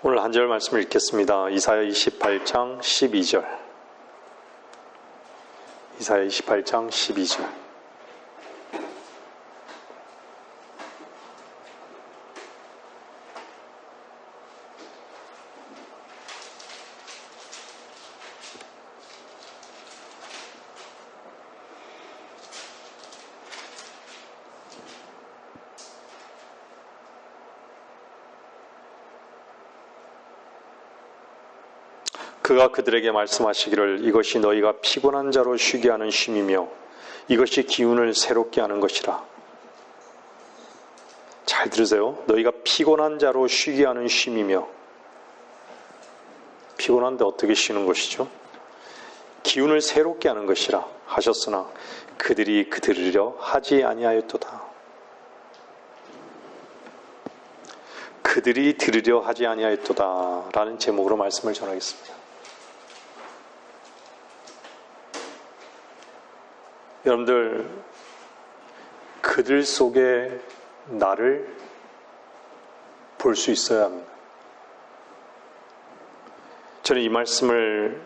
오늘 한 절 말씀을 읽겠습니다. 이사야 28장 12절. 이사야 28장 12절. 그가 그들에게 말씀하시기를 이것이 너희가 피곤한 자로 쉬게 하는 쉼이며 이것이 기운을 새롭게 하는 것이라. 잘 들으세요. 너희가 피곤한 자로 쉬게 하는 쉼이며, 피곤한데 어떻게 쉬는 것이죠? 기운을 새롭게 하는 것이라 하셨으나 그들이 그 들으려 하지 아니하였도다. 그들이 들으려 하지 아니하였도다 라는 제목으로 말씀을 전하겠습니다. 여러분들, 그들 속에 나를 볼 수 있어야 합니다. 저는 이 말씀을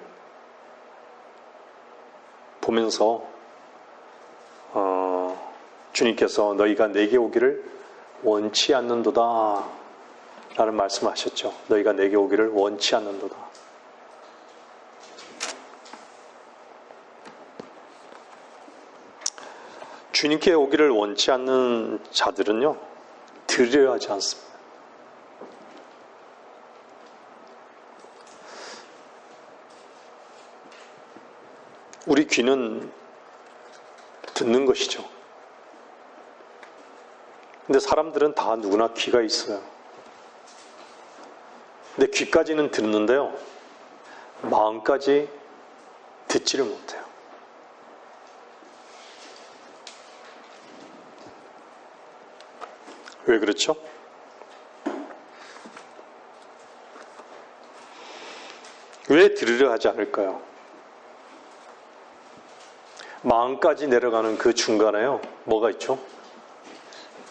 보면서 주님께서 너희가 내게 오기를 원치 않는도다 라는 말씀을 하셨죠. 너희가 내게 오기를 원치 않는도다. 주님께 오기를 원치 않는 자들은요, 들으려 하지 않습니다. 우리 귀는 듣는 것이죠. 근데 사람들은 다 누구나 귀가 있어요. 근데 귀까지는 듣는데요, 마음까지 듣지를 못해요. 왜 그렇죠? 왜 들으려 하지 않을까요? 마음까지 내려가는 그 중간에요, 뭐가 있죠?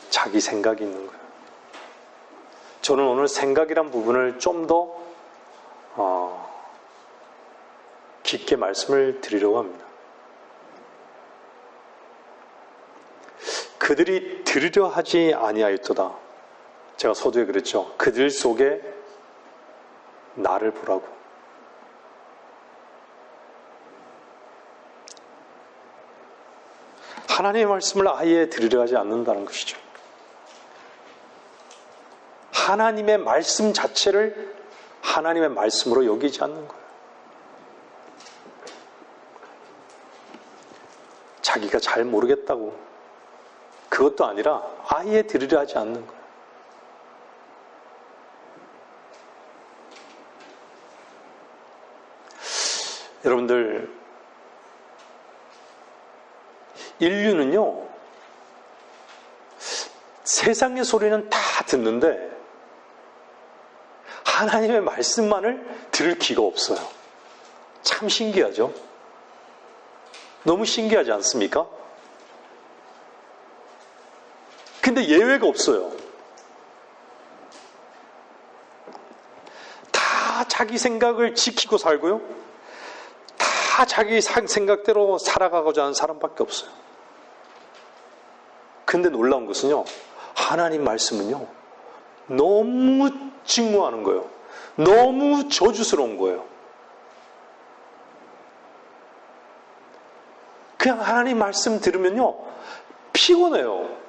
자기 생각이 있는 거예요. 저는 오늘 생각이란 부분을 좀 더 깊게 말씀을 드리려고 합니다. 그들이 들으려 하지 아니하였도다. 제가 서두에 그랬죠. 그들 속에 나를 보라고. 하나님의 말씀을 아예 들으려 하지 않는다는 것이죠. 하나님의 말씀 자체를 하나님의 말씀으로 여기지 않는 거예요. 자기가 잘 모르겠다고. 그것도 아니라 아예 들으려 하지 않는 거예요. 여러분들, 인류는요, 세상의 소리는 다 듣는데 하나님의 말씀만을 들을 기가 없어요. 참 신기하죠? 너무 신기하지 않습니까? 근데 예외가 없어요. 다 자기 생각을 지키고 살고요, 다 자기 생각대로 살아가고자 하는 사람밖에 없어요. 근데 놀라운 것은요, 하나님 말씀은요, 너무 증오하는 거예요. 너무 저주스러운 거예요. 그냥 하나님 말씀 들으면요, 피곤해요.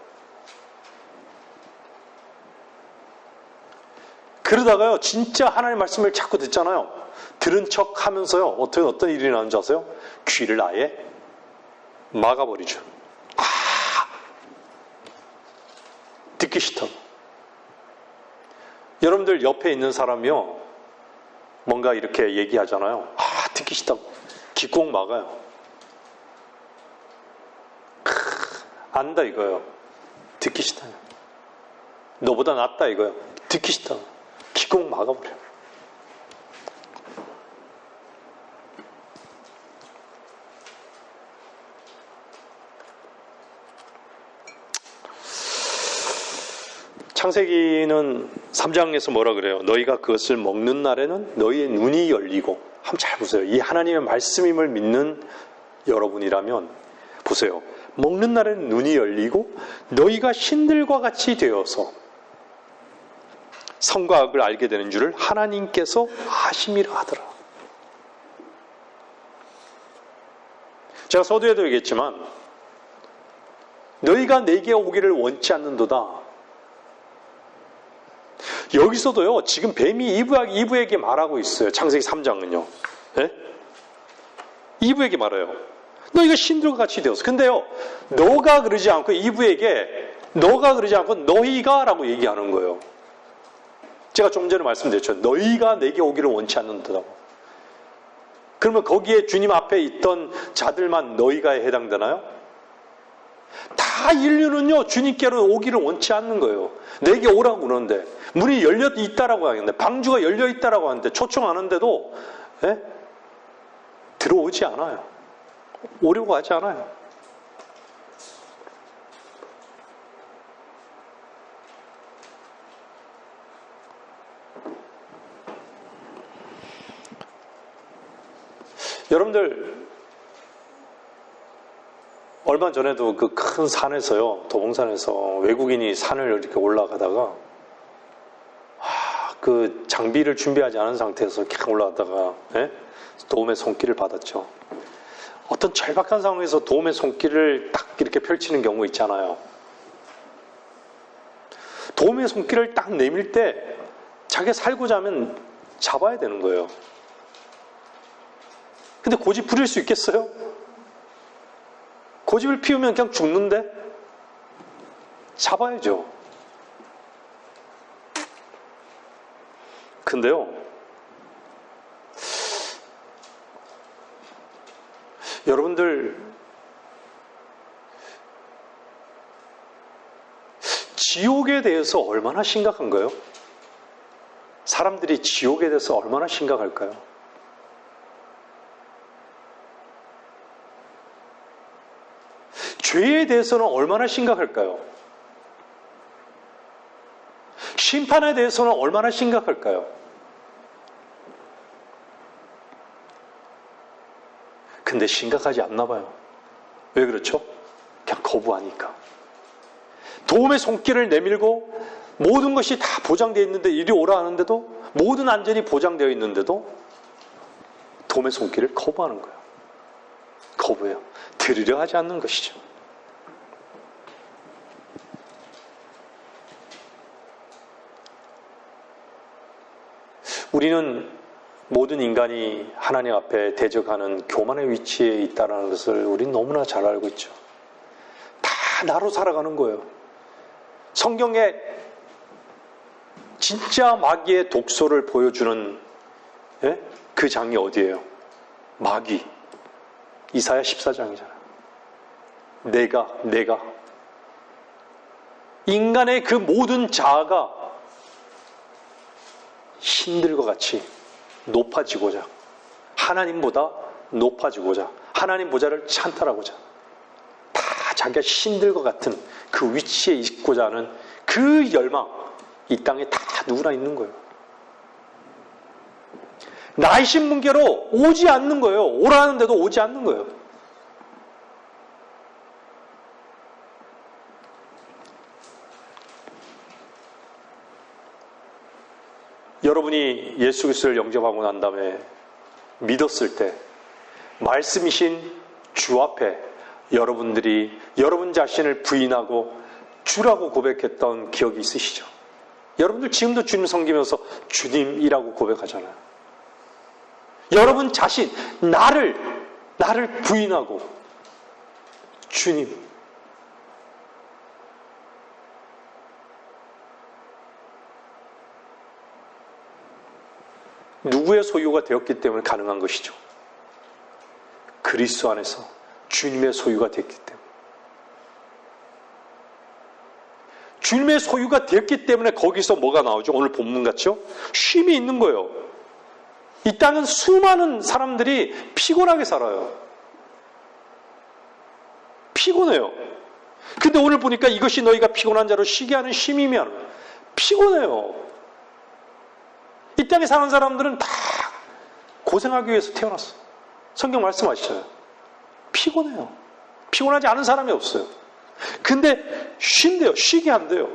그러다가요, 진짜 하나님 말씀을 자꾸 듣잖아요. 들은 척 하면서요, 어떤 일이 나는 줄 아세요? 귀를 아예 막아버리죠. 듣기 싫다고. 여러분들 옆에 있는 사람이요, 뭔가 이렇게 얘기하잖아요. 듣기 싫다고. 귀 꼭 막아요. 안다 이거예요. 듣기 싫다. 너보다 낫다 이거예요. 듣기 싫다. 귀 꼭 막아버려요. 창세기는 3장에서 뭐라 그래요? 너희가 그것을 먹는 날에는 너희의 눈이 열리고. 한번 잘 보세요. 이 하나님의 말씀임을 믿는 여러분이라면 보세요. 먹는 날에는 눈이 열리고 너희가 신들과 같이 되어서 선과 악을 알게 되는 줄을 하나님께서 아심이라 하더라. 제가 서두에도 얘기했지만 너희가 내게 오기를 원치 않는도다. 여기서도요, 지금 뱀이 이브에게 말하고 있어요. 창세기 3장은요. 네? 이브에게 말해요. 너희가 신들과 같이 되었어. 근데요, 너가 그러지 않고 이브에게 너가 그러지 않고 너희가 라고 얘기하는 거예요. 제가 좀 전에 말씀드렸죠. 너희가 내게 오기를 원치 않는다고. 그러면 거기에 주님 앞에 있던 자들만 너희가에 해당되나요? 다 인류는요, 주님께로 오기를 원치 않는 거예요. 내게 오라고 그러는데, 문이 열려 있다라고 하는데, 방주가 열려 있다라고 하는데, 초청하는데도, 예? 들어오지 않아요. 오려고 하지 않아요. 여러분들, 얼마 전에도 그 큰 산에서요, 도봉산에서 외국인이 산을 이렇게 올라가다가, 그 장비를 준비하지 않은 상태에서 그냥 올라가다가, 예? 도움의 손길을 받았죠. 어떤 절박한 상황에서 도움의 손길을 딱 이렇게 펼치는 경우 있잖아요. 도움의 손길을 딱 내밀 때 자기가 살고자 하면 잡아야 되는 거예요. 근데 고집 부릴 수 있겠어요? 고집을 피우면 그냥 죽는데? 잡아야죠. 근데요, 여러분들, 지옥에 대해서 얼마나 심각한가요? 사람들이 지옥에 대해서 얼마나 심각할까요? 죄에 대해서는 얼마나 심각할까요? 심판에 대해서는 얼마나 심각할까요? 근데 심각하지 않나 봐요. 왜 그렇죠? 그냥 거부하니까. 도움의 손길을 내밀고 모든 것이 다 보장되어 있는데, 이리 오라 하는데도, 모든 안전이 보장되어 있는데도 도움의 손길을 거부하는 거예요. 거부해요. 들으려 하지 않는 것이죠. 우리는 모든 인간이 하나님 앞에 대적하는 교만의 위치에 있다는 것을 우리는 너무나 잘 알고 있죠. 다 나로 살아가는 거예요. 성경에 진짜 마귀의 독소를 보여주는 그 장이 어디예요? 마귀. 이사야 14장이잖아요. 내가. 인간의 그 모든 자아가 신들과 같이 높아지고자, 하나님보다 높아지고자, 하나님 보좌를 찬탈하고자, 다 자기가 신들과 같은 그 위치에 있고자 하는 그 열망, 이 땅에 다 누구나 있는 거예요. 나의 신분계로 오지 않는 거예요. 오라는데도 오지 않는 거예요. 여러분이 예수 그리스도를 영접하고 난 다음에 믿었을 때 말씀이신 주 앞에 여러분들이 여러분 자신을 부인하고 주라고 고백했던 기억이 있으시죠? 여러분들 지금도 주님 섬기면서 주님이라고 고백하잖아요. 여러분 자신, 나를 부인하고 주님. 누구의 소유가 되었기 때문에 가능한 것이죠. 그리스도 안에서 주님의 소유가 됐기 때문에. 주님의 소유가 됐기 때문에 거기서 뭐가 나오죠? 오늘 본문 같죠? 쉼이 있는 거예요. 이 땅은 수많은 사람들이 피곤하게 살아요. 피곤해요. 근데 오늘 보니까 이것이 너희가 피곤한 자로 쉬게 하는 쉼이면 피곤해요. 이 땅에 사는 사람들은 다 고생하기 위해서 태어났어. 성경 말씀하시잖아요. 피곤해요. 피곤하지 않은 사람이 없어요. 근데 쉰대요. 쉬게 한대요.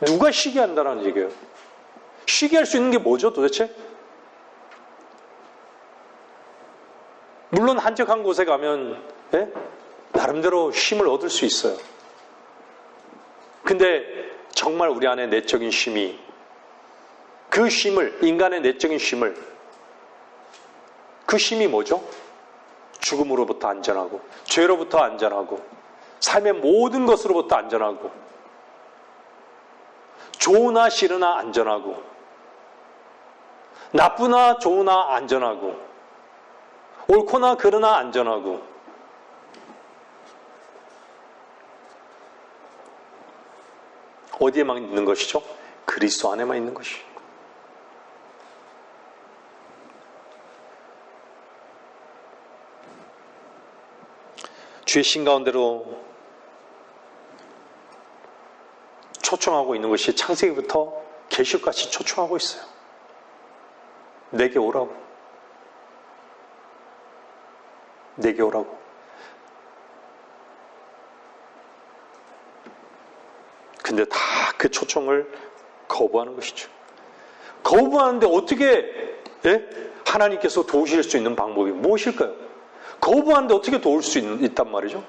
누가 쉬게 한다는 얘기예요? 쉬게 할 수 있는 게 뭐죠 도대체? 물론 한적한 곳에 가면 나름대로 쉼을 얻을 수 있어요. 근데 정말 우리 안에 내적인 쉼이, 그 쉼을, 인간의 내적인 쉼을, 그 쉼이 뭐죠? 죽음으로부터 안전하고, 죄로부터 안전하고, 삶의 모든 것으로부터 안전하고, 좋으나 싫으나 안전하고, 나쁘나 좋으나 안전하고, 옳거나 그르나 안전하고, 어디에만 있는 것이죠? 그리스도 안에만 있는 것이죠. 주의 신 가운데로 초청하고 있는 것이 창세기부터 계시까지 초청하고 있어요. 내게 오라고. 내게 오라고. 근데 다 그 초청을 거부하는 것이죠. 거부하는데 어떻게 하나님께서 도우실 수 있는 방법이 무엇일까요? 거부하는데 어떻게 도울 수 있단 말이죠?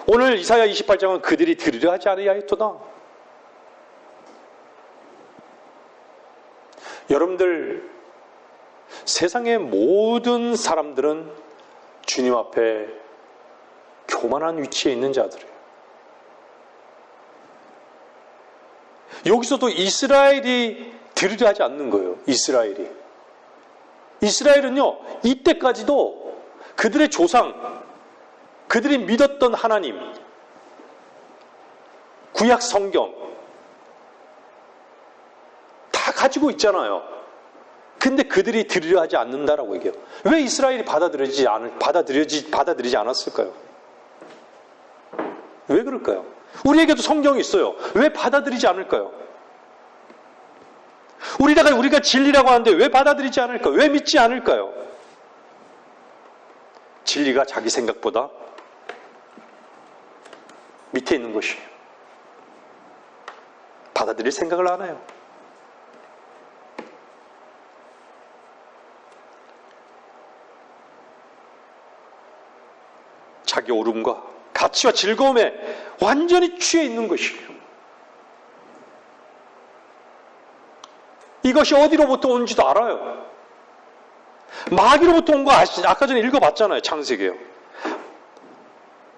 오늘 이사야 28장은 그들이 들으려 하지 아니하였도다. 여러분들, 세상의 모든 사람들은 주님 앞에 교만한 위치에 있는 자들이에요. 여기서도 이스라엘이 들으려 하지 않는 거예요. 이스라엘은요, 이때까지도 그들의 조상, 그들이 믿었던 하나님, 구약 성경 다 가지고 있잖아요. 근데 그들이 들으려 하지 않는다라고 얘기해요. 왜 이스라엘이 받아들이지 않았을까요? 왜 그럴까요? 우리에게도 성경이 있어요. 왜 받아들이지 않을까요? 우리가 진리라고 하는데 왜 받아들이지 않을까요? 왜 믿지 않을까요? 진리가 자기 생각보다 밑에 있는 것이에요. 받아들일 생각을 안 해요. 자기 오름과 가치와 즐거움에 완전히 취해 있는 것이에요. 이것이 어디로부터 온지도 알아요. 마귀로부터 온 거 아시죠? 아까 전에 읽어봤잖아요. 창세기에요.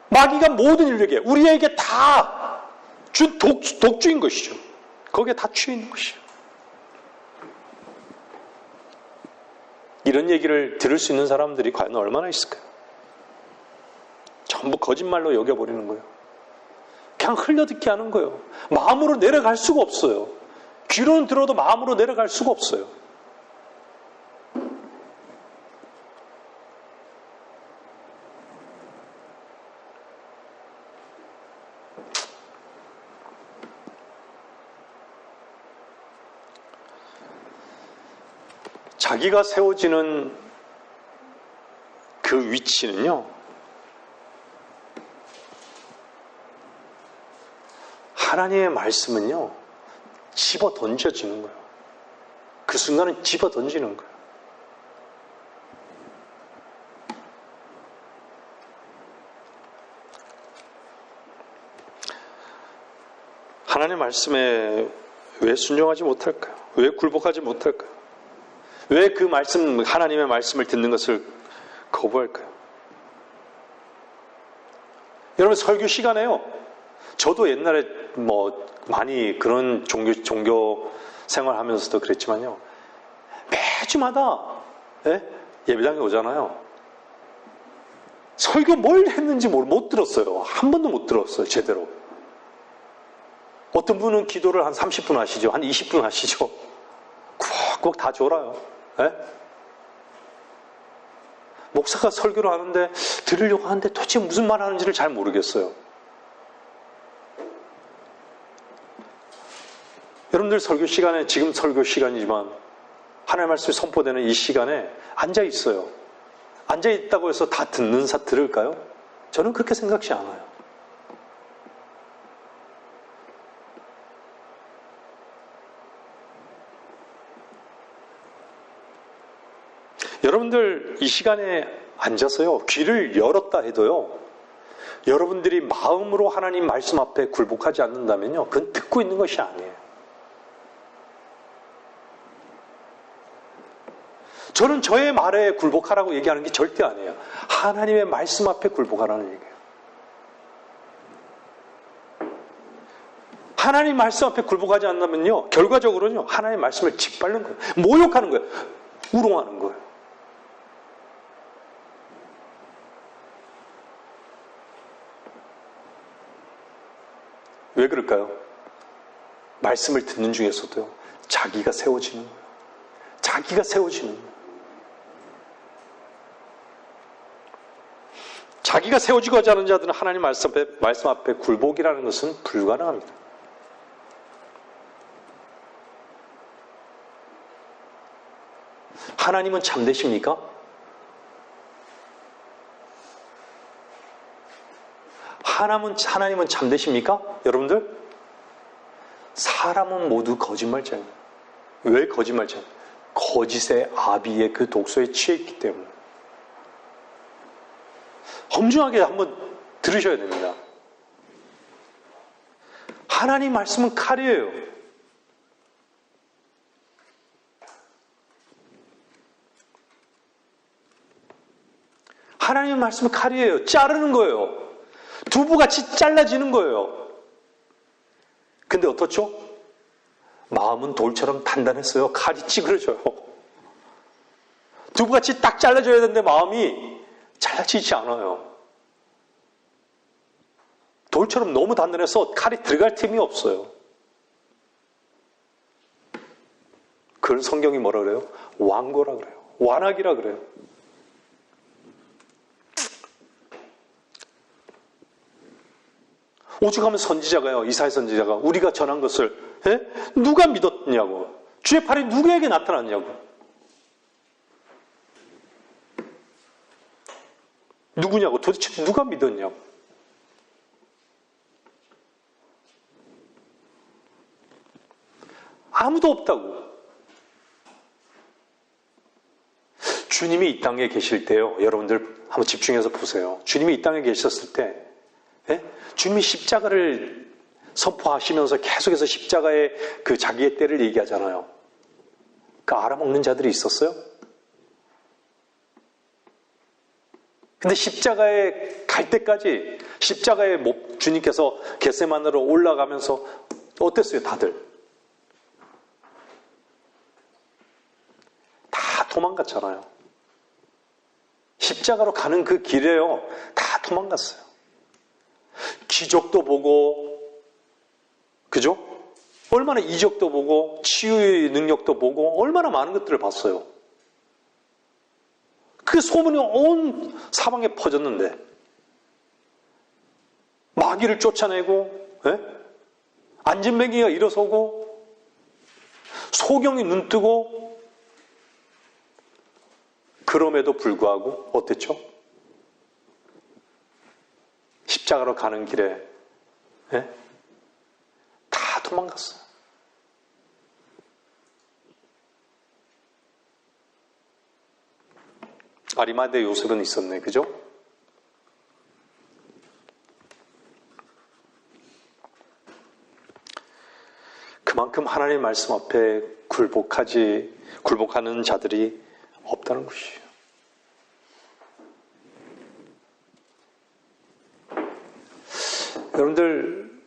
마귀가 모든 인류에게, 우리에게 다 준 독주인 것이죠. 거기에 다 취해 있는 것이죠. 이런 얘기를 들을 수 있는 사람들이 과연 얼마나 있을까요? 전부 거짓말로 여겨버리는 거예요. 그냥 흘려듣게 하는 거예요. 마음으로 내려갈 수가 없어요. 귀로는 들어도 마음으로 내려갈 수가 없어요. 자기가 세워지는 그 위치는요, 하나님의 말씀은요, 집어 던져지는 거예요. 그 순간은 집어 던지는 거예요. 하나님의 말씀에 왜 순종하지 못할까요? 왜 굴복하지 못할까요? 왜 그 말씀, 하나님의 말씀을 듣는 것을 거부할까요? 여러분, 설교 시간에요. 저도 옛날에 많이 그런 종교 생활하면서도 그랬지만요. 매주마다 예배당에 오잖아요. 설교 뭘 했는지 못 들었어요. 한 번도 못 들었어요. 제대로. 어떤 분은 기도를 한 30분 하시죠. 한 20분 하시죠. 꾹꾹 다 졸아요. 목사가 설교를 하는데 들으려고 하는데 도대체 무슨 말 하는지를 잘 모르겠어요. 여러분들 설교 시간에, 지금 설교 시간이지만 하나님의 말씀이 선포되는 이 시간에 앉아 있어요. 앉아 있다고 해서 다 들을까요? 저는 그렇게 생각지 않아요. 여러분들 이 시간에 앉아서요, 귀를 열었다 해도요, 여러분들이 마음으로 하나님 말씀 앞에 굴복하지 않는다면요, 그건 듣고 있는 것이 아니에요. 저는 저의 말에 굴복하라고 얘기하는 게 절대 아니에요. 하나님의 말씀 앞에 굴복하라는 얘기예요. 하나님 말씀 앞에 굴복하지 않는다면요, 결과적으로는요, 하나님의 말씀을 짓밟는 거예요. 모욕하는 거예요. 우롱하는 거예요. 왜 그럴까요? 말씀을 듣는 중에서도요, 자기가 세워지는 거예요. 자기가 세워지는 거예요. 자기가 세워지고자 하는 자들은 하나님 말씀 앞에 굴복이라는 것은 불가능합니다. 하나님은 참되십니까? 하나님은 참되십니까? 여러분들? 사람은 모두 거짓말쟁이에요. 왜 거짓말쟁이에요? 거짓의 아비의 그 독소에 취했기 때문에. 엄중하게 한번 들으셔야 됩니다. 하나님 말씀은 칼이에요. 하나님 말씀은 칼이에요. 자르는 거예요. 두부같이 잘라지는 거예요. 근데 어떻죠? 마음은 돌처럼 단단했어요. 칼이 찌그러져요. 두부같이 딱 잘라져야 되는데 마음이 잘라지지 않아요. 돌처럼 너무 단단해서 칼이 들어갈 틈이 없어요. 그걸 성경이 뭐라 그래요? 완고라 그래요. 완악이라 그래요. 오죽하면 선지자가요, 이사야 선지자가 우리가 전한 것을 누가 믿었냐고, 주의 팔이 누구에게 나타났냐고, 누구냐고, 도대체 누가 믿었냐고. 아무도 없다고. 주님이 이 땅에 계실 때요, 여러분들 한번 집중해서 보세요. 주님이 이 땅에 계셨을 때, 주님이 십자가를 선포하시면서 계속해서 십자가의 그 자기의 때를 얘기하잖아요. 그 알아먹는 자들이 있었어요? 근데 십자가에 갈 때까지, 십자가에 주님께서 겟세마네로 올라가면서 어땠어요, 다들? 다 도망갔잖아요. 십자가로 가는 그 길에요, 다 도망갔어요. 기적도 보고, 그죠? 얼마나 이적도 보고, 치유의 능력도 보고, 얼마나 많은 것들을 봤어요. 그 소문이 온 사방에 퍼졌는데, 마귀를 쫓아내고, 안진뱅이가 일어서고, 소경이 눈뜨고, 그럼에도 불구하고 어땠죠? 십자가로 가는 길에 다 도망갔어요. 아리마대 요셉은 있었네, 그죠? 그만큼 하나님의 말씀 앞에 굴복하는 자들이 없다는 것이에요. 여러분들,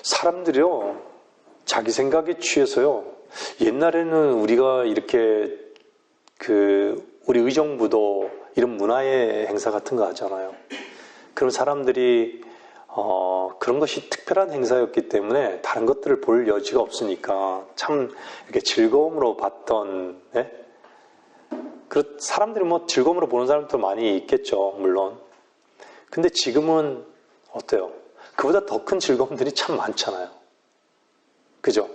사람들이요, 자기 생각에 취해서요, 옛날에는 우리가 이렇게 우리 의정부도 이런 문화의 행사 같은 거 하잖아요. 그런 사람들이 그런 것이 특별한 행사였기 때문에 다른 것들을 볼 여지가 없으니까 참 이렇게 즐거움으로 봤던, 사람들이 뭐 즐거움으로 보는 사람도 많이 있겠죠, 물론. 근데 지금은 어때요? 그보다 더 큰 즐거움들이 참 많잖아요. 그죠?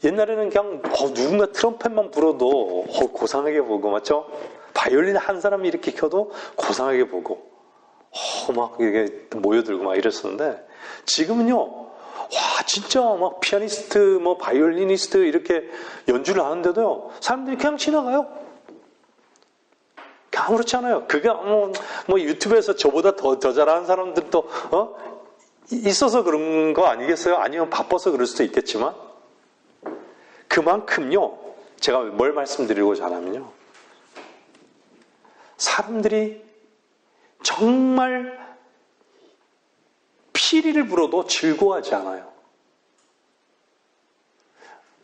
옛날에는 그냥 누군가 트럼펫만 불어도 고상하게 보고, 맞죠? 바이올린 한 사람이 이렇게 켜도 고상하게 보고 막 이렇게 모여들고 막 이랬었는데, 지금은요, 와, 진짜 막 피아니스트, 뭐 바이올리니스트 이렇게 연주를 하는데도요, 사람들이 그냥 지나가요. 아무렇지 않아요. 그게 뭐 유튜브에서 저보다 더 잘하는 사람들도 있어서 그런 거 아니겠어요? 아니면 바빠서 그럴 수도 있겠지만, 그만큼요, 제가 뭘 말씀드리고자 하냐면요, 사람들이 정말 피리를 불어도 즐거워하지 않아요.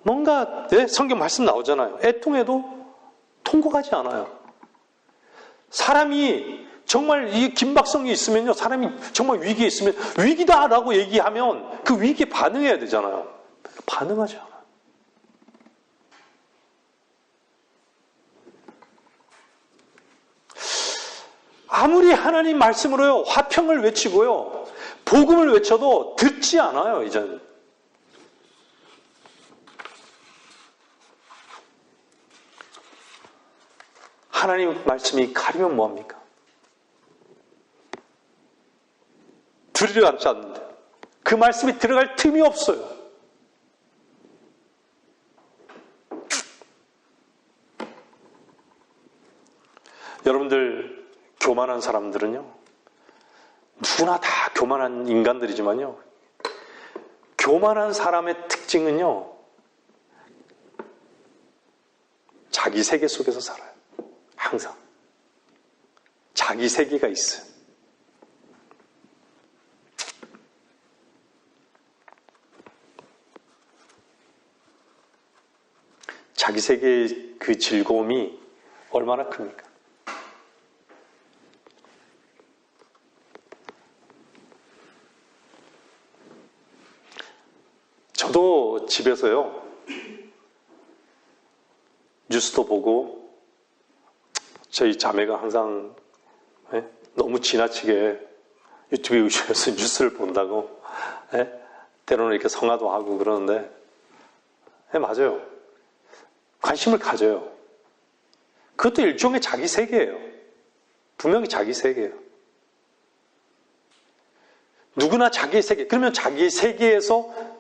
뭔가 성경 말씀 나오잖아요. 애통해도 통곡하지 않아요. 사람이 정말 이 긴박성이 있으면요, 사람이 정말 위기에 있으면 위기다라고 얘기하면 그 위기에 반응해야 되잖아요. 반응하지 않아요. 아무리 하나님 말씀으로요, 화평을 외치고요, 복음을 외쳐도 듣지 않아요, 이제는. 하나님 말씀이 가리면 뭐합니까? 들으려 하지 않는데, 그 말씀이 들어갈 틈이 없어요. 여러분들, 교만한 사람들은요, 누구나 다 교만한 인간들이지만요, 교만한 사람의 특징은요, 자기 세계 속에서 살아요. 항상. 자기 세계가 있어요. 자기 세계의 그 즐거움이 얼마나 큽니까? 저도 집에서요, 뉴스도 보고, 저희 자매가 항상 너무 지나치게 유튜브에 오셔서 뉴스를 본다고 때로는 이렇게 성화도 하고 그러는데, 맞아요. 관심을 가져요. 그것도 일종의 자기 세계예요. 분명히 자기 세계예요. 누구나 자기 세계, 그러면 자기 세계에서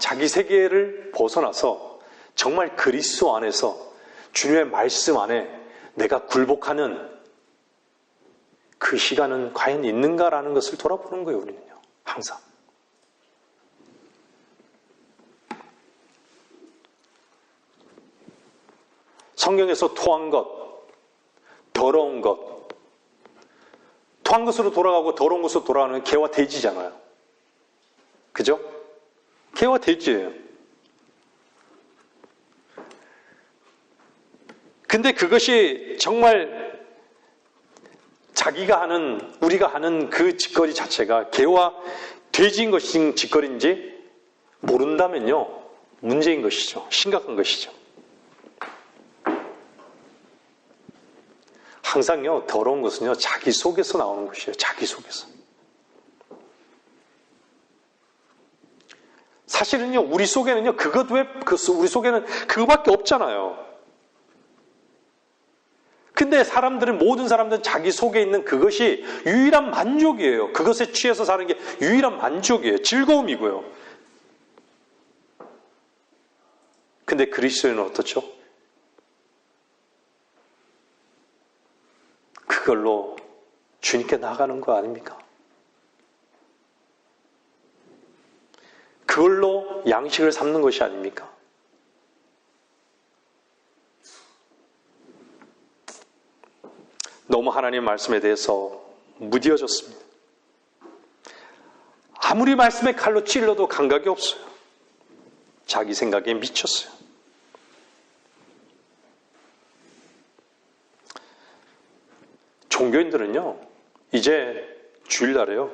자기 세계를 벗어나서 정말 그리스도 안에서 주님의 말씀 안에 내가 굴복하는 그 시간은 과연 있는가라는 것을 돌아보는 거예요, 우리는요. 항상. 성경에서 토한 것, 더러운 것, 토한 것으로 돌아가고 더러운 것으로 돌아가는 개와 돼지잖아요. 그죠? 개와 돼지예요. 근데 그것이 정말 자기가 하는, 우리가 하는 그 짓거리 자체가 개와 돼지인 것인 짓거리인지 모른다면요, 문제인 것이죠. 심각한 것이죠. 항상요, 더러운 것은요, 자기 속에서 나오는 것이에요. 자기 속에서. 사실은요, 우리 속에는요, 우리 속에는 그거밖에 없잖아요. 근데 모든 사람들은 자기 속에 있는 그것이 유일한 만족이에요. 그것에 취해서 사는 게 유일한 만족이에요. 즐거움이고요. 근데 그리스도인은 어떻죠? 그걸로 주님께 나가는 거 아닙니까? 그걸로 양식을 삼는 것이 아닙니까? 너무 하나님 말씀에 대해서 무뎌졌습니다. 아무리 말씀의 칼로 찔러도 감각이 없어요. 자기 생각에 미쳤어요. 종교인들은요, 이제 주일날에요,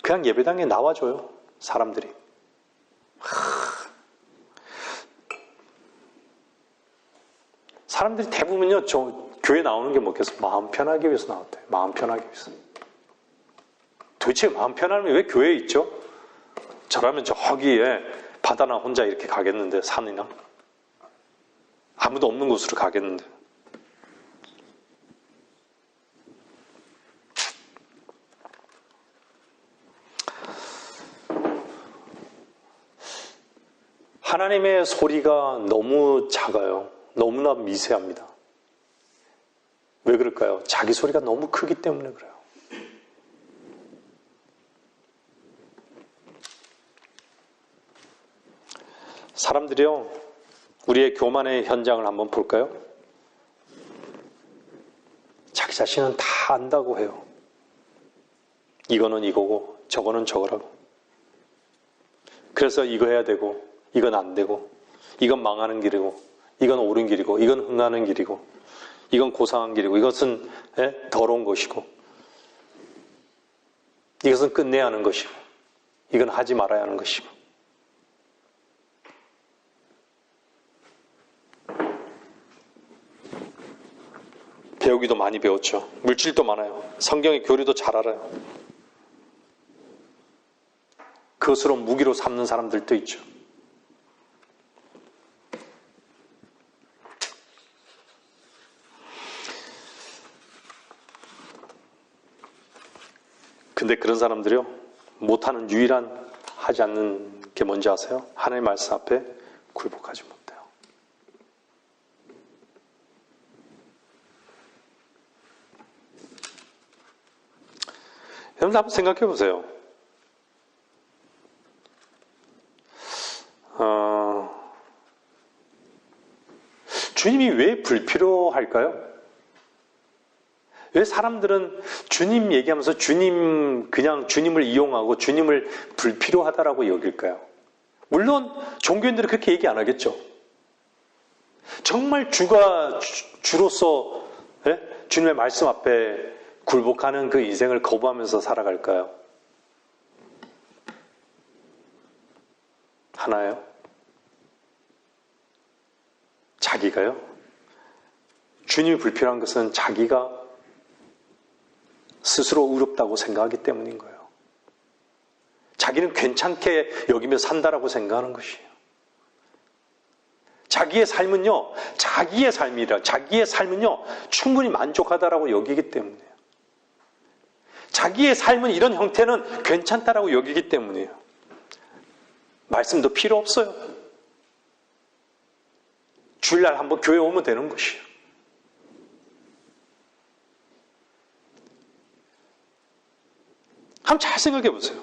그냥 예배당에 나와줘요. 사람들이. 사람들이 대부분요, 교회 나오는 게 뭐겠어? 마음 편하기 위해서 나왔대요. 마음 편하기 위해서. 도대체 마음 편하면 왜 교회에 있죠? 저라면 저기에 바다나 혼자 이렇게 가겠는데, 산이나 아무도 없는 곳으로 가겠는데. 하나님의 소리가 너무 작아요. 너무나 미세합니다. 왜 그럴까요? 자기 소리가 너무 크기 때문에 그래요. 사람들이요, 우리의 교만의 현장을 한번 볼까요? 자기 자신은 다 안다고 해요. 이거는 이거고 저거는 저거라고. 그래서 이거 해야 되고 이건 안 되고, 이건 망하는 길이고 이건 옳은 길이고, 이건 흥하는 길이고, 이건 고상한 길이고, 이것은 더러운 것이고, 이것은 끝내야 하는 것이고, 이건 하지 말아야 하는 것이고. 배우기도 많이 배웠죠. 물질도 많아요. 성경의 교리도 잘 알아요. 그것으로 무기로 삼는 사람들도 있죠. 근데 그런 사람들이요, 못하는 유일한 하지 않는 게 뭔지 아세요? 하나님의 말씀 앞에 굴복하지 못해요. 여러분 한번 생각해 보세요. 주님이 왜 불필요할까요? 왜 사람들은 주님 얘기하면서 그냥 주님을 이용하고 주님을 불필요하다라고 여길까요? 물론 종교인들은 그렇게 얘기 안 하겠죠. 정말 주로서 주님의 말씀 앞에 굴복하는 그 인생을 거부하면서 살아갈까요? 하나요? 자기가요? 주님이 불필요한 것은 자기가 스스로 의롭다고 생각하기 때문인 거예요. 자기는 괜찮게 여기며 산다라고 생각하는 것이에요. 자기의 삶은요, 자기의 삶은요, 충분히 만족하다라고 여기기 때문이에요. 자기의 삶은 이런 형태는 괜찮다라고 여기기 때문이에요. 말씀도 필요 없어요. 주일날 한번 교회 오면 되는 것이에요. 한번 잘 생각해 보세요.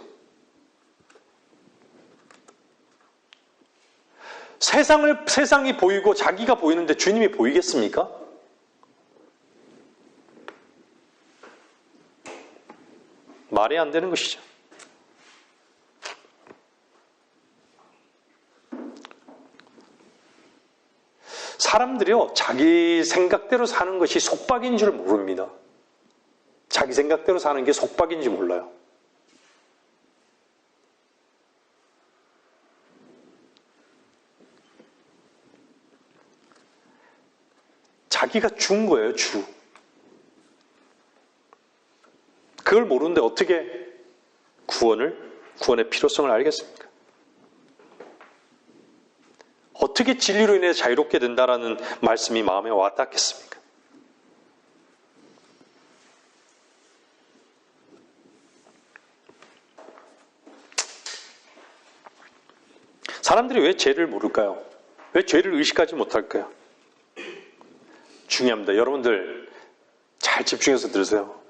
세상이 보이고 자기가 보이는데 주님이 보이겠습니까? 말이 안 되는 것이죠. 사람들이요, 자기 생각대로 사는 것이 속박인 줄 모릅니다. 자기 생각대로 사는 게 속박인지 몰라요. 자기가 주인 거예요, 주. 그걸 모르는데 어떻게 구원의 필요성을 알겠습니까? 어떻게 진리로 인해 자유롭게 된다라는 말씀이 마음에 와 닿겠습니까? 사람들이 왜 죄를 모를까요? 왜 죄를 의식하지 못할까요? 중요합니다. 여러분들 잘 집중해서 들으세요.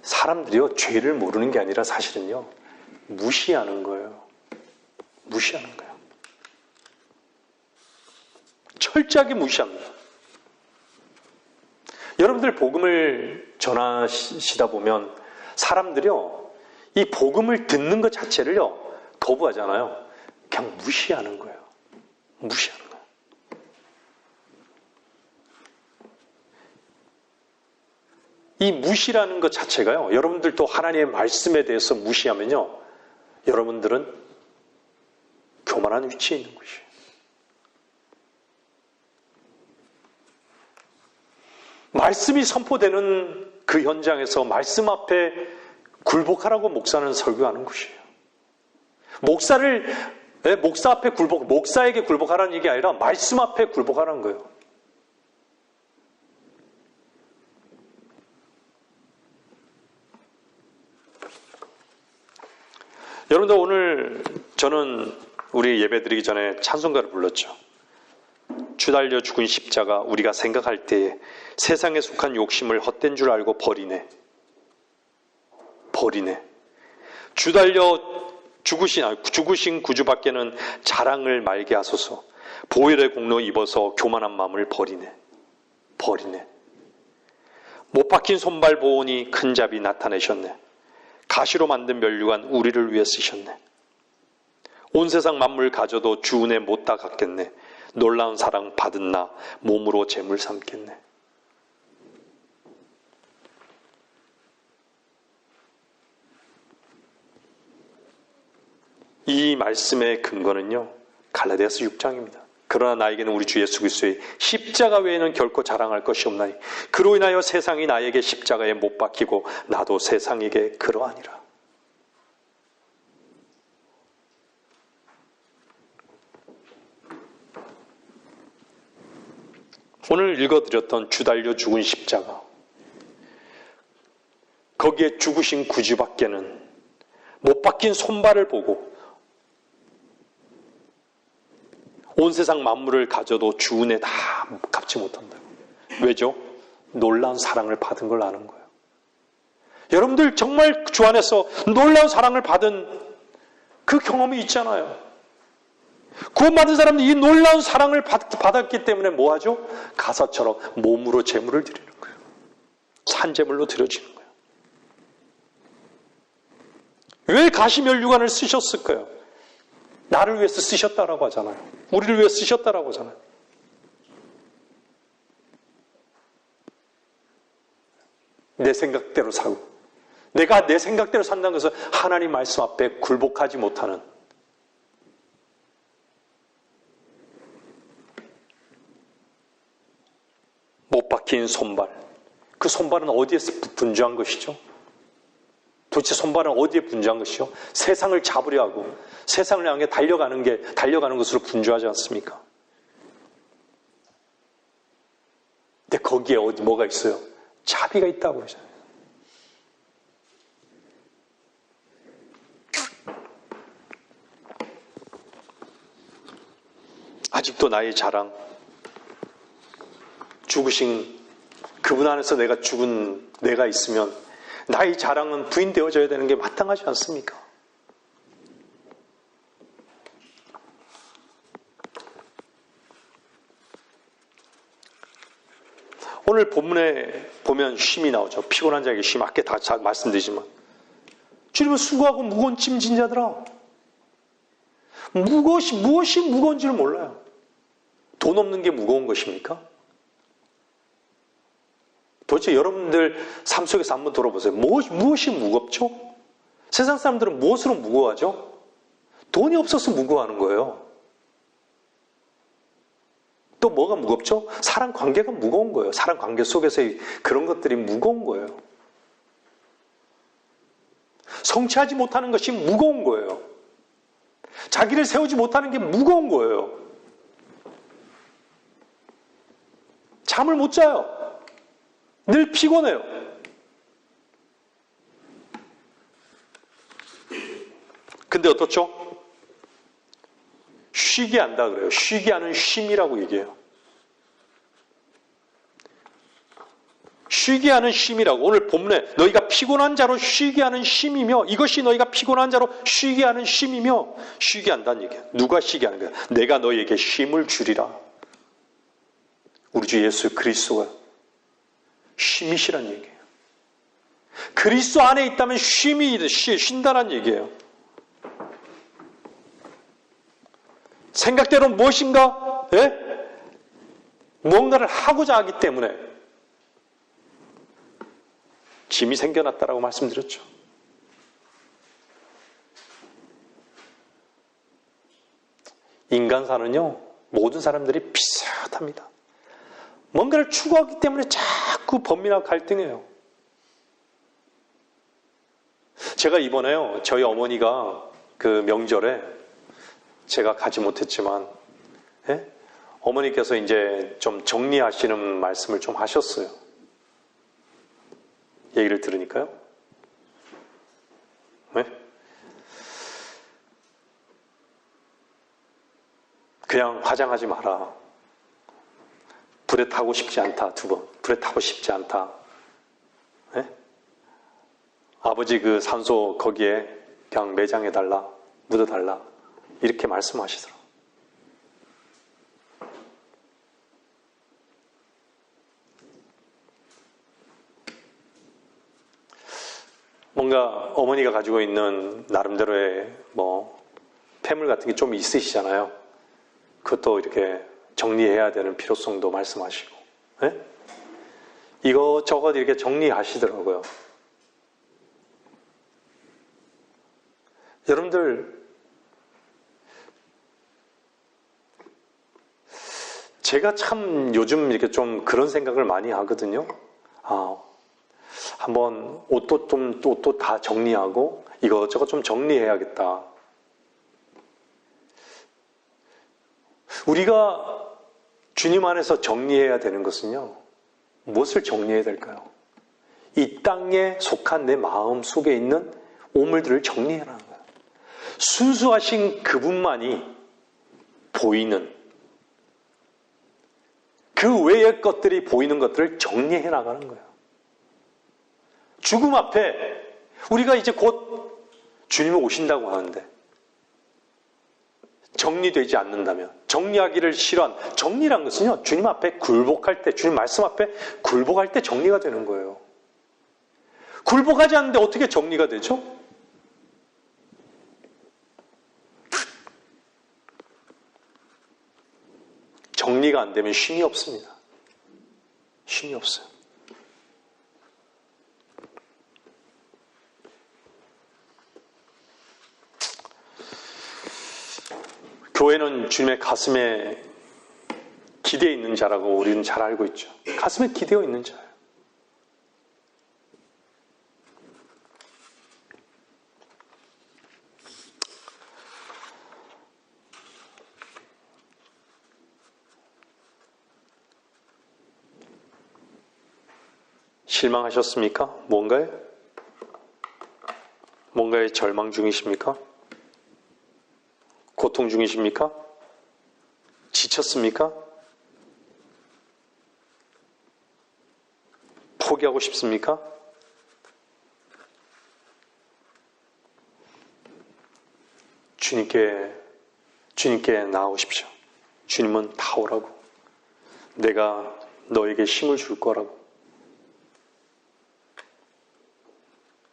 사람들이요, 죄를 모르는 게 아니라 사실은요, 무시하는 거예요. 무시하는 거예요. 철저하게 무시합니다. 여러분들 복음을 전하시다 보면 사람들이요, 이 복음을 듣는 것 자체를요, 거부하잖아요. 그냥 무시하는 거예요. 무시하는 거예요. 이 무시라는 것 자체가요, 여러분들도 하나님의 말씀에 대해서 무시하면요, 여러분들은 교만한 위치에 있는 것이에요. 말씀이 선포되는 그 현장에서 말씀 앞에 굴복하라고 목사는 설교하는 것이에요. 목사 앞에 목사에게 굴복하라는 얘기 아니라 말씀 앞에 굴복하라는 거예요. 여러분들 오늘 저는 우리 예배 드리기 전에 찬송가를 불렀죠. 주 달려 죽은 십자가 우리가 생각할 때에 세상에 속한 욕심을 헛된 줄 알고 버리네. 주 달려 죽으신 구주밖에는 자랑을 말게 하소서. 보혈의 공로 입어서 교만한 마음을 버리네. 못 박힌 손발 보오니 큰 자비 나타내셨네. 가시로 만든 면류관 우리를 위해 쓰셨네. 온 세상 만물 가져도 주 은혜 못 다 갚겠네. 놀라운 사랑 받은 나 몸으로 재물 삼겠네. 이 말씀의 근거는요, 갈라디아서 6장입니다. 그러나 나에게는 우리 주 예수 그리스도의 십자가 외에는 결코 자랑할 것이 없나니 그로 인하여 세상이 나에게 십자가에 못 박히고 나도 세상에게 그러하니라. 오늘 읽어드렸던 주 달려 죽은 십자가, 거기에 죽으신 구주밖에는 못 박힌 손발을 보고 온 세상 만물을 가져도 주 은혜 다 갚지 못한다고. 왜죠? 놀라운 사랑을 받은 걸 아는 거예요. 여러분들 정말 주 안에서 놀라운 사랑을 받은 그 경험이 있잖아요. 구원받은 사람들이 이 놀라운 사랑을 받았기 때문에 뭐 하죠? 가사처럼 몸으로 제물을 드리는 거예요. 산제물로 드려지는 거예요. 왜 가시면류관을 쓰셨을까요? 나를 위해서 쓰셨다라고 하잖아요. 우리를 위해 쓰셨다라고 하잖아요. 내 생각대로 살고, 내가 내 생각대로 산다는 것은 하나님 말씀 앞에 굴복하지 못하는, 못 박힌 손발. 그 손발은 어디에서 분주한 것이죠? 도대체 손발은 어디에 분주한 것이죠? 세상을 잡으려 하고 세상을 향해 달려가는 것으로 분주하지 않습니까? 근데 거기에 뭐가 있어요? 자비가 있다고 그러잖아요. 아직도 나의 자랑, 죽으신 그분 안에서 내가 죽은 내가 있으면 나의 자랑은 부인되어져야 되는 게 마땅하지 않습니까? 오늘 본문에 보면 쉼이 나오죠. 피곤한 자에게 쉼. 아까 다 말씀드리지만 주님은 수고하고 무거운 짐진 자들아. 무엇이 무거운지를 몰라요. 돈 없는 게 무거운 것입니까? 도대체 여러분들 삶 속에서 한번 돌아보세요. 무엇이 무겁죠? 세상 사람들은 무엇으로 무거워하죠? 돈이 없어서 무거워하는 거예요. 또 뭐가 무겁죠? 사람 관계가 무거운 거예요. 사람 관계 속에서의 그런 것들이 무거운 거예요. 성취하지 못하는 것이 무거운 거예요. 자기를 세우지 못하는 게 무거운 거예요. 잠을 못 자요. 늘 피곤해요. 근데 어떻죠? 쉬게 한다 그래요. 쉬게 하는 쉼이라고 얘기해요. 쉬게 하는 쉼이라고. 오늘 본문에 너희가 피곤한 자로 쉬게 하는 쉼이며, 이것이 너희가 피곤한 자로 쉬게 하는 쉼이며, 쉬게 한다는 얘기예요. 누가 쉬게 하는 거야? 내가 너희에게 쉼을 주리라. 우리 주 예수 그리스도가 쉼이시란 얘기예요. 그리스도 안에 있다면 쉰다란 얘기예요. 생각대로 무엇인가, 뭔가를 하고자 하기 때문에 짐이 생겨났다라고 말씀드렸죠. 인간사는요, 모든 사람들이 비슷합니다. 뭔가를 추구하기 때문에 자꾸 범민하고 갈등해요. 제가 이번에요, 저희 어머니가 그 명절에 제가 가지 못했지만, 예? 어머니께서 이제 좀 정리하시는 말씀을 좀 하셨어요. 얘기를 들으니까요. 네? 그냥 화장하지 마라. 불에 타고 싶지 않다. 2번. 불에 타고 싶지 않다. 네? 아버지 그 산소 거기에 그냥 매장해달라. 묻어달라. 이렇게 말씀하시더라고요. 뭔가 어머니가 가지고 있는 나름대로의 폐물 같은 게 좀 있으시잖아요. 그것도 이렇게 정리해야 되는 필요성도 말씀하시고, 네? 이것저것 이렇게 정리하시더라고요. 여러분들, 제가 참 요즘 이렇게 좀 그런 생각을 많이 하거든요. 한번 옷도 다 정리하고 이것저것 좀 정리해야겠다. 우리가 주님 안에서 정리해야 되는 것은요, 무엇을 정리해야 될까요? 이 땅에 속한 내 마음 속에 있는 오물들을 정리해라는 거예요. 순수하신 그분만이 보이는, 그 외의 것들이 보이는 것들을 정리해 나가는 거예요. 죽음 앞에 우리가 이제 곧 주님이 오신다고 하는데 정리되지 않는다면, 정리하기를 싫어한, 정리란 것은요, 주님 앞에 굴복할 때, 주님 말씀 앞에 굴복할 때 정리가 되는 거예요. 굴복하지 않는데 어떻게 정리가 되죠? 정리가 안 되면 쉼이 없습니다. 쉼이 없어요. 교회는 주님의 가슴에 기대어 있는 자라고 우리는 잘 알고 있죠. 가슴에 기대어 있는 자예요. 실망하셨습니까? 뭔가에 절망 중이십니까? 고통 중이십니까? 지쳤습니까? 포기하고 싶습니까? 주님께 나아오십시오. 주님은 다 오라고. 내가 너에게 힘을 줄 거라고.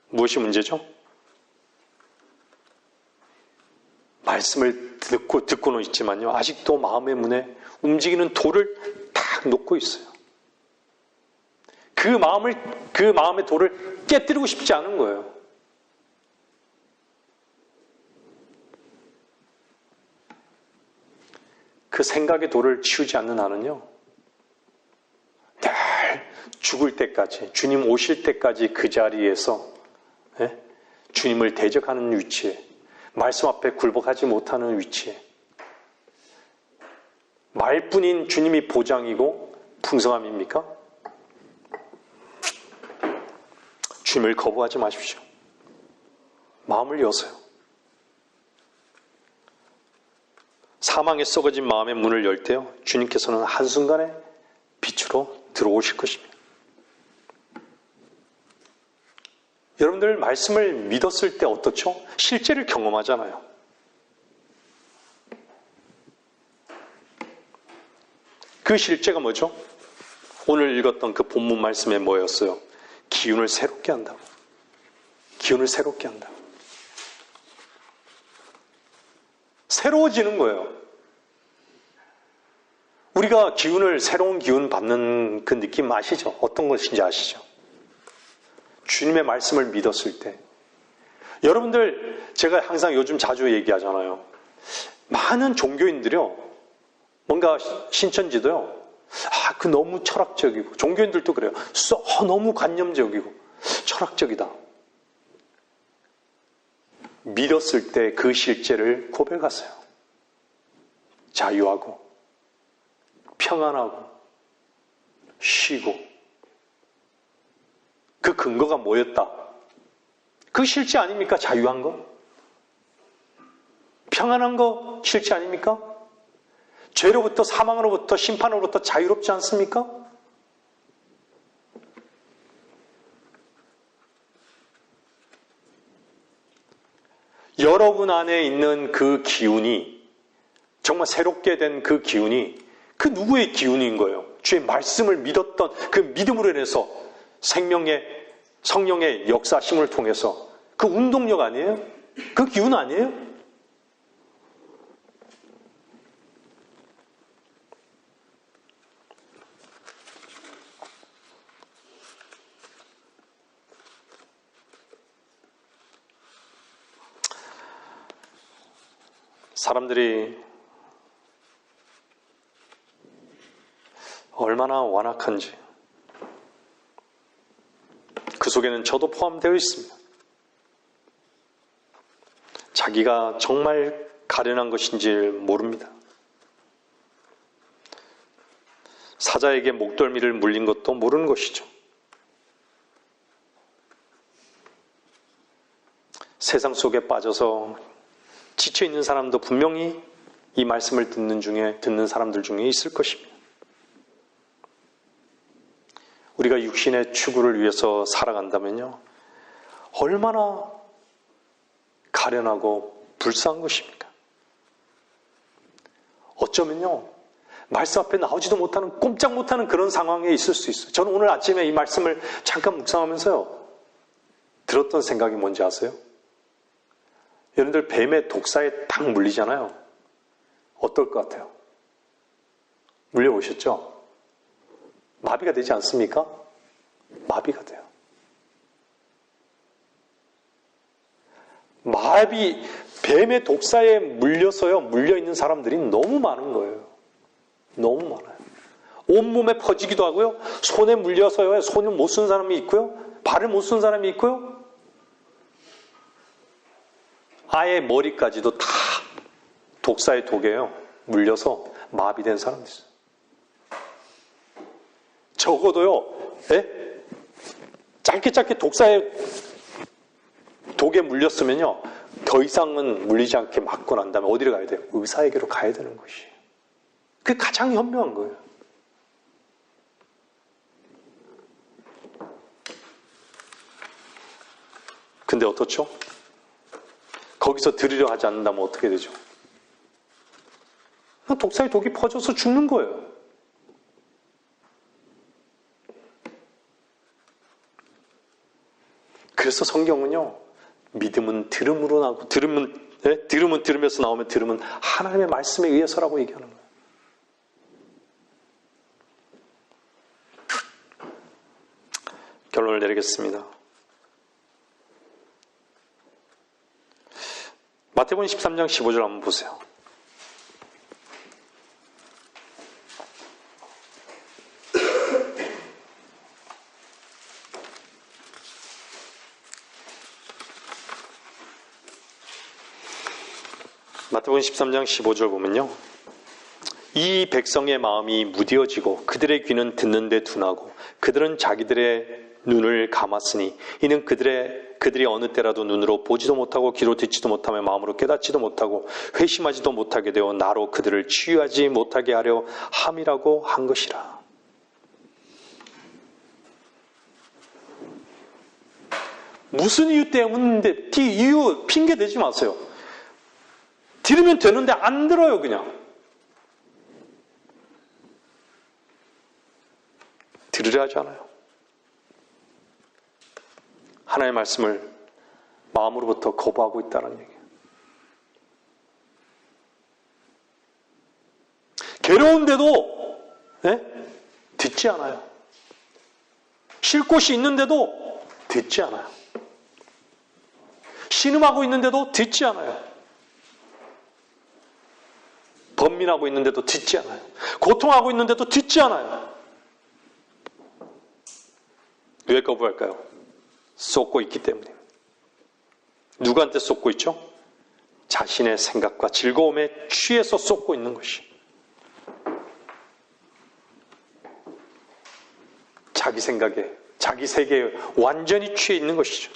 무엇이 문제죠? 말씀을 듣고는 있지만요, 아직도 마음의 문에 움직이는 돌을 딱 놓고 있어요. 그 마음의 돌을 깨뜨리고 싶지 않은 거예요. 그 생각의 돌을 치우지 않는 한은요, 늘 죽을 때까지, 주님 오실 때까지 그 자리에서 주님을 대적하는 위치에, 말씀 앞에 굴복하지 못하는 위치에, 말뿐인 주님이 보장이고 풍성함입니까? 주님을 거부하지 마십시오. 마음을 여세요. 사망에 썩어진 마음의 문을 열 때요, 주님께서는 한순간에 빛으로 들어오실 것입니다. 여러분들 말씀을 믿었을 때 어떻죠? 실제를 경험하잖아요. 그 실제가 뭐죠? 오늘 읽었던 그 본문 말씀에 뭐였어요? 기운을 새롭게 한다고. 기운을 새롭게 한다. 새로워지는 거예요. 우리가 새로운 기운 받는 그 느낌 아시죠? 어떤 것인지 아시죠? 주님의 말씀을 믿었을 때. 여러분들, 제가 항상 요즘 자주 얘기하잖아요. 많은 종교인들이요, 뭔가 신천지도요, 그 너무 철학적이고, 종교인들도 그래요. 너무 관념적이고 철학적이다. 믿었을 때 그 실제를 고백하세요. 자유하고 평안하고 쉬고. 그 근거가 뭐였다? 그 실제 아닙니까? 자유한 거? 평안한 거 실제 아닙니까? 죄로부터 사망으로부터 심판으로부터 자유롭지 않습니까? 여러분 안에 있는 그 기운이, 정말 새롭게 된 그 기운이 그 누구의 기운인 거예요? 주의 말씀을 믿었던 그 믿음으로 인해서 생명의 성령의 역사심을 통해서 그 운동력 아니에요? 그 기운 아니에요? 사람들이 얼마나 완악한지 그 속에는 저도 포함되어 있습니다. 자기가 정말 가련한 것인지 모릅니다. 사자에게 목덜미를 물린 것도 모르는 것이죠. 세상 속에 빠져서 지쳐있는 사람도 분명히 이 말씀을 듣는 사람들 중에 있을 것입니다. 우리가 육신의 추구를 위해서 살아간다면요, 얼마나 가련하고 불쌍한 것입니까? 어쩌면요, 말씀 앞에 나오지도 못하는, 꼼짝 못하는 그런 상황에 있을 수 있어요. 저는 오늘 아침에 이 말씀을 잠깐 묵상하면서요, 들었던 생각이 뭔지 아세요? 여러분들 뱀의 독사에 딱 물리잖아요. 어떨 것 같아요? 물려보셨죠? 마비가 되지 않습니까? 마비가 돼요. 뱀의 독사에 물려서요, 물려있는 사람들이 너무 많은 거예요. 너무 많아요. 온몸에 퍼지기도 하고요, 손에 물려서요, 손을 못 쓴 사람이 있고요, 발을 못 쓴 사람이 있고요, 아예 머리까지도 다 독사의 독에요, 물려서 마비된 사람도 있어요. 적어도요, 짧게 독사의 독에 물렸으면요, 더 이상은 물리지 않게 맞고 난 다음에 어디로 가야 돼요? 의사에게로 가야 되는 것이에요. 그게 가장 현명한 거예요. 근데 어떻죠? 거기서 들으려 하지 않는다면 어떻게 되죠? 독사의 독이 퍼져서 죽는 거예요. 그래서 성경은요, 믿음은 들음으로 나오고, 들음은 들으면서 나오면 들음은 하나님의 말씀에 의해서라고 얘기하는 거예요. 결론을 내리겠습니다. 마태복음 13장 15절 한번 보세요. 마태복음 13장 15절 보면요, 이 백성의 마음이 무뎌지고 그들의 귀는 듣는 데 둔하고 그들은 자기들의 눈을 감았으니 이는 그들이 어느 때라도 눈으로 보지도 못하고 귀로 듣지도 못하며 마음으로 깨닫지도 못하고 회심하지도 못하게 되어 나로 그들을 치유하지 못하게 하려 함이라고 한 것이라. 무슨 이유 때문인데 이유 핑계 대지 마세요. 들으면 되는데 안 들어요. 그냥 들으려 하지 않아요. 하나님의 말씀을 마음으로부터 거부하고 있다는 얘기예요. 괴로운데도 듣지 않아요. 쉴 곳이 있는데도 듣지 않아요. 신음하고 있는데도 듣지 않아요. 번민하고 있는데도 듣지 않아요. 고통하고 있는데도 듣지 않아요. 왜 거부할까요? 쏟고 있기 때문에. 누구한테 쏟고 있죠? 자신의 생각과 즐거움에 취해서 쏟고 있는 것이. 자기 생각에, 자기 세계에 완전히 취해 있는 것이죠.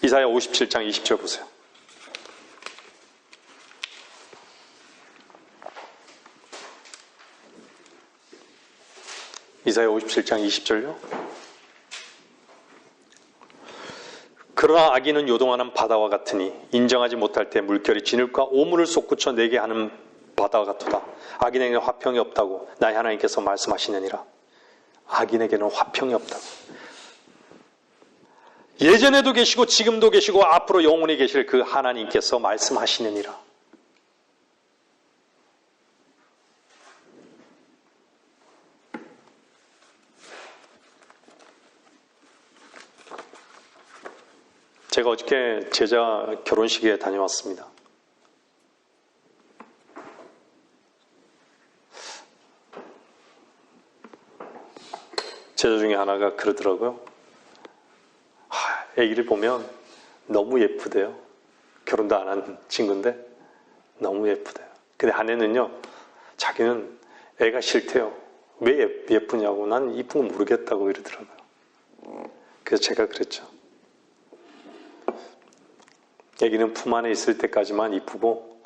이사야 57장 20절 보세요. 이사야 57장 20절요. 그러나 악인은 요동하는 바다와 같으니 인정하지 못할 때 물결이 진흙과 오물을 솟구쳐 내게 하는 바다와 같도다. 악인에게는 화평이 없다고 나의 하나님께서 말씀하시느니라. 악인에게는 화평이 없다고. 예전에도 계시고 지금도 계시고 앞으로 영원히 계실 그 하나님께서 말씀하시느니라. 제가 어저께 제자 결혼식에 다녀왔습니다. 제자 중에 하나가 그러더라고요. 애기를 보면 너무 예쁘대요. 결혼도 안 한 친구인데 너무 예쁘대요. 근데 아내는요, 자기는 애가 싫대요. 왜 예쁘냐고. 난 이쁜 거 모르겠다고 이러더라고요. 그래서 제가 그랬죠. 애기는 품 안에 있을 때까지만 이쁘고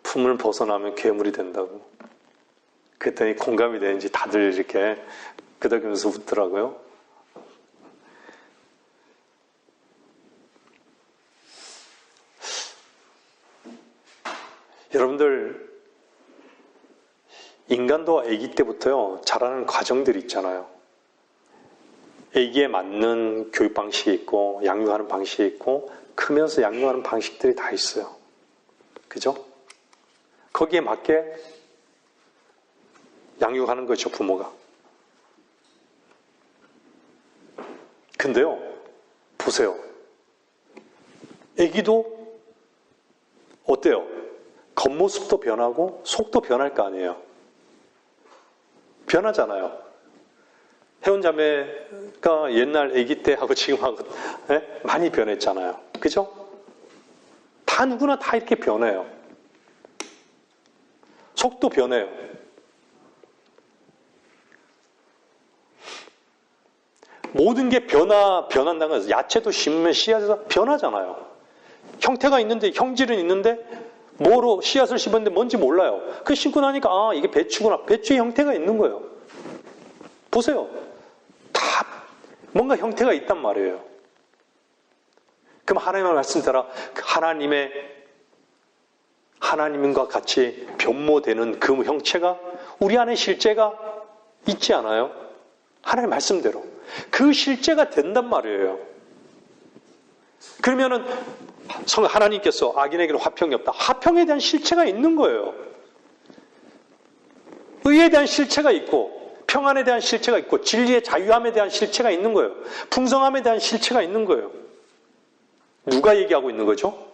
품을 벗어나면 괴물이 된다고. 그랬더니 공감이 되는지 다들 이렇게 끄덕이면서 웃더라고요. 여러분들, 인간도 아기 때부터요, 자라는 과정들이 있잖아요. 아기에 맞는 교육 방식이 있고, 양육하는 방식이 있고, 크면서 양육하는 방식들이 다 있어요. 그죠? 거기에 맞게 양육하는 거죠, 부모가. 근데요, 보세요. 아기도 어때요? 겉모습도 변하고 속도 변할 거 아니에요. 변하잖아요. 혜원자매가 옛날 아기 때하고 지금하고 많이 변했잖아요. 그죠? 다 누구나 다 이렇게 변해요. 속도 변해요. 모든 게 변한다는 거예요. 야채도 심으면 씨앗에서 변하잖아요. 형태가 있는데, 형질은 있는데 뭐로 씨앗을 심었는데 뭔지 몰라요. 그 심고 나니까 이게 배추구나. 배추의 형태가 있는 거예요. 보세요. 다 뭔가 형태가 있단 말이에요. 그럼 하나님의 말씀 따라 하나님과 같이 변모되는 그 형체가 우리 안에 실제가 있지 않아요? 하나님의 말씀대로. 그 실제가 된단 말이에요. 그러면은 하나님께서 악인에게는 화평이 없다. 화평에 대한 실체가 있는 거예요. 의에 대한 실체가 있고, 평안에 대한 실체가 있고, 진리의 자유함에 대한 실체가 있는 거예요. 풍성함에 대한 실체가 있는 거예요. 누가 얘기하고 있는 거죠?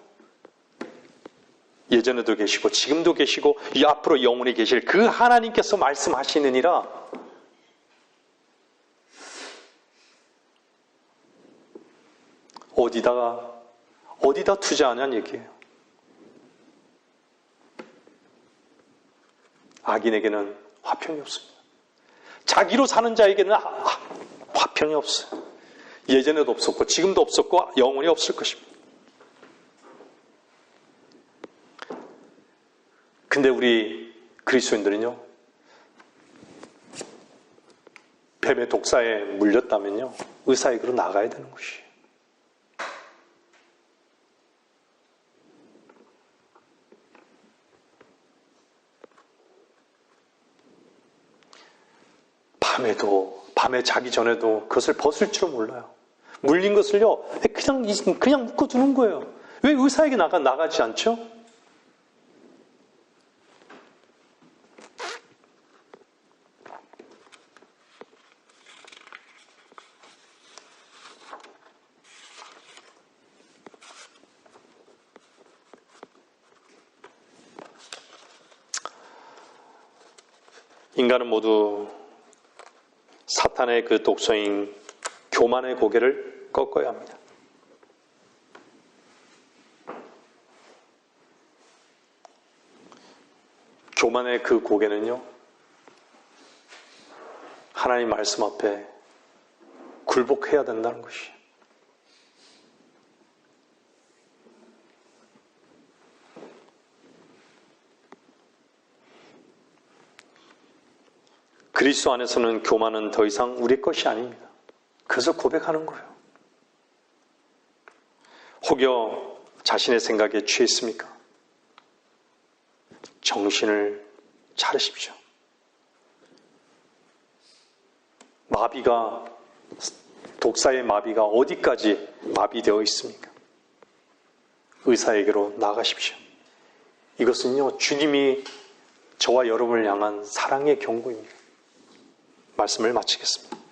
예전에도 계시고, 지금도 계시고, 이 앞으로 영원히 계실 그 하나님께서 말씀하시느니라. 어디다 투자하냐는 얘기예요. 악인에게는 화평이 없습니다. 자기로 사는 자에게는 화평이 없어요. 예전에도 없었고 지금도 없었고 영원히 없을 것입니다. 근데 우리 그리스도인들은요, 뱀의 독사에 물렸다면요, 의사의 길로 나가야 되는 것이에요. 밤에 자기 전에도 그것을 벗을 줄 몰라요. 물린 것을요, 그냥 묶어두는 거예요. 왜 의사에게 나가지 않죠? 인간은 모두 사탄의 그 독소인 교만의 고개를 꺾어야 합니다. 교만의 그 고개는요, 하나님 말씀 앞에 굴복해야 된다는 것이에요. 그리스도 안에서는 교만은 더 이상 우리 것이 아닙니다. 그래서 고백하는 거예요. 혹여 자신의 생각에 취했습니까? 정신을 차리십시오. 마비가, 독사의 마비가 어디까지 마비되어 있습니까? 의사에게로 나가십시오. 이것은요, 주님이 저와 여러분을 향한 사랑의 경고입니다. 말씀을 마치겠습니다.